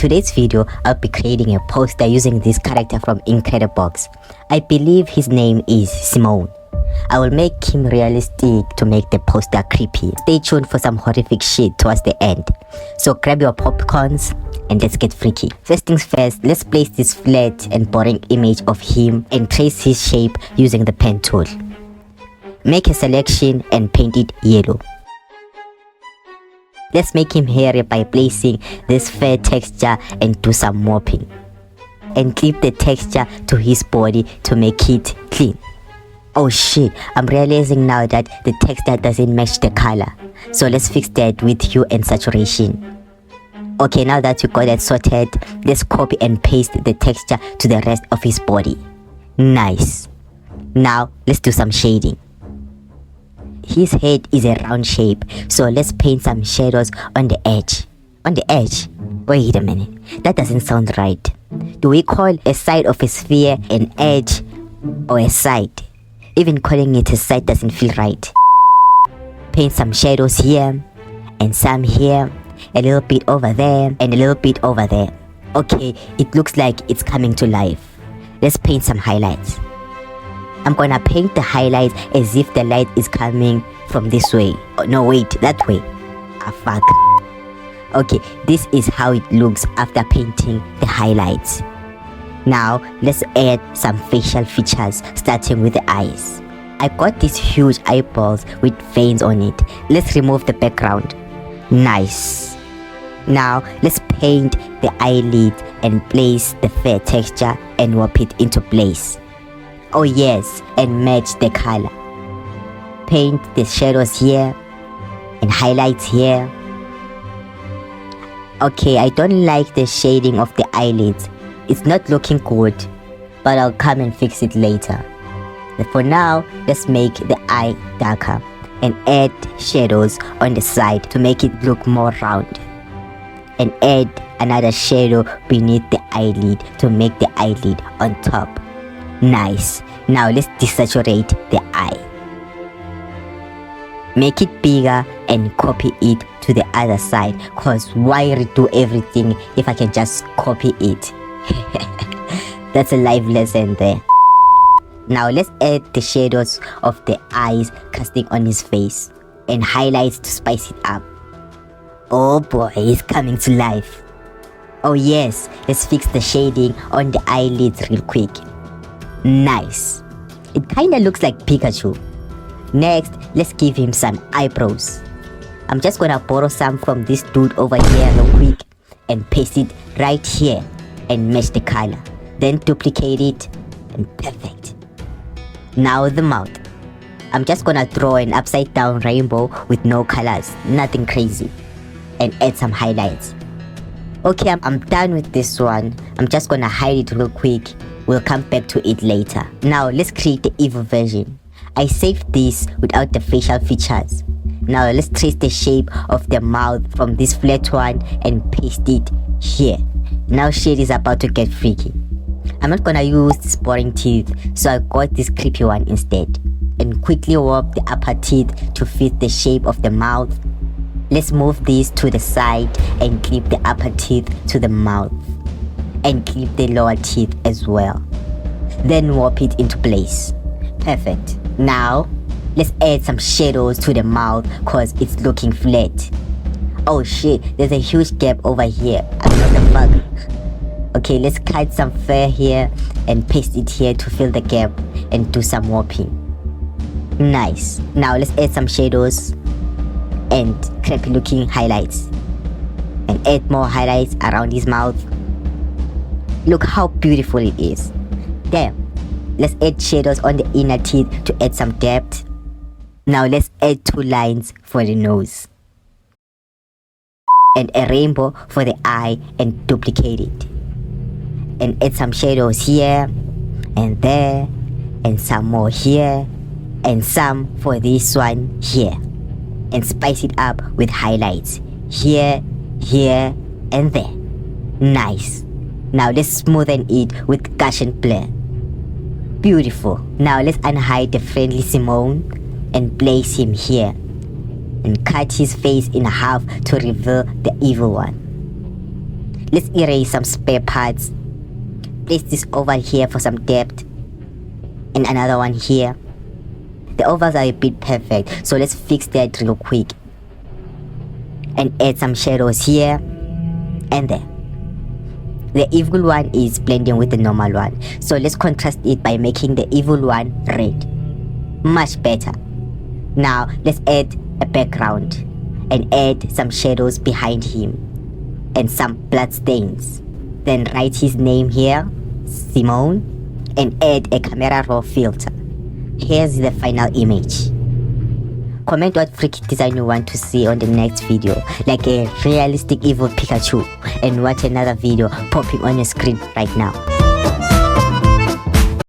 today's video, I'll be creating a poster using this character from Incredibox. I believe his name is Simone. I will make him realistic to make the poster creepy. Stay tuned for some horrific shit towards the end. So grab your popcorns and let's get freaky. First things first, let's place this flat and boring image of him and trace his shape using the pen tool. Make a selection and paint it yellow. Let's make him hairy by placing this fair texture and do some mopping. And clip the texture to his body to make it clean. Oh shit, I'm realizing now that the texture doesn't match the color. So let's fix that with hue and saturation. Okay, now that we got that sorted, let's copy and paste the texture to the rest of his body. Nice. Now let's do some shading. His head is a round shape, so let's paint some shadows on the edge. On the edge? Wait a minute, that doesn't sound right. Do we call a side of a sphere an edge or a side? Even calling it a side doesn't feel right. Paint some shadows here, and some here, a little bit over there, and a little bit over there. Okay, it looks like it's coming to life. Let's paint some highlights. I'm gonna paint the highlights as if the light is coming from this way. Oh, no, wait, that way. Ah, fuck. Okay, this is how it looks after painting the highlights. Now, let's add some facial features, starting with the eyes. I got these huge eyeballs with veins on it. Let's remove the background. Nice. Now, let's paint the eyelid and place the fair texture and warp it into place. Oh yes, and match the color. Paint the shadows here and highlights here. Okay, I don't like the shading of the eyelids. It's not looking good, but I'll come and fix it later. But for now, let's make the eye darker and add shadows on the side to make it look more round. And add another shadow beneath the eyelid to make the eyelid on top. Nice. Now let's desaturate the eye. Make it bigger and copy it to the other side, cause why redo everything if I can just copy it? That's a live lesson there. Now let's add the shadows of the eyes casting on his face and highlights to spice it up. Oh boy, it's coming to life. Oh yes, let's fix the shading on the eyelids real quick. Nice. It kinda looks like Pikachu. Next, let's give him some eyebrows. I'm just gonna borrow some from this dude over here real quick and paste it right here and match the color. Then duplicate it and perfect. Now the mouth. I'm just gonna draw an upside down rainbow with no colors, nothing crazy, and add some highlights. Okay, I'm done with this one. I'm just gonna hide it real quick. We'll come back to it later. Now let's create the evil version. I saved this without the facial features. Now let's trace the shape of the mouth from this flat one and paste it here. Now shit is about to get freaky. I'm not gonna use this boring teeth, so I got this creepy one instead. And quickly warp the upper teeth to fit the shape of the mouth. Let's move this to the side and clip the upper teeth to the mouth. And clip the lower teeth as well. Then warp it into place. Perfect. Now, let's add some shadows to the mouth cause it's looking flat. Oh shit, there's a huge gap over here. I don't know what the fuck. Okay, let's cut some fur here and paste it here to fill the gap and do some warping. Nice. Now let's add some shadows and crappy looking highlights. And add more highlights around his mouth. Look how beautiful it is. Damn. Let's add shadows on the inner teeth to add some depth. Now let's add 2 lines for the nose. And a rainbow for the eye and duplicate it. And add some shadows here and there and some more here and some for this one here. And spice it up with highlights here, here and there. Nice. Now let's smoothen it with Gaussian blur. Beautiful. Now let's unhide the friendly Simone and place him here. And cut his face in half to reveal the evil one. let's erase some spare parts. Place this oval here for some depth, and another one here. The ovals are a bit perfect, so let's fix that real quick and add some shadows here and there. The evil one is blending with the normal one, so let's contrast it by making the evil one red. Much better. Now let's add a background and add some shadows behind him and some blood stains. Then write his name here, Simone, and add a camera raw filter. Here's the final image. Comment what freaky design you want to see on the next video, like a realistic evil Pikachu, and watch another video popping on your screen right now.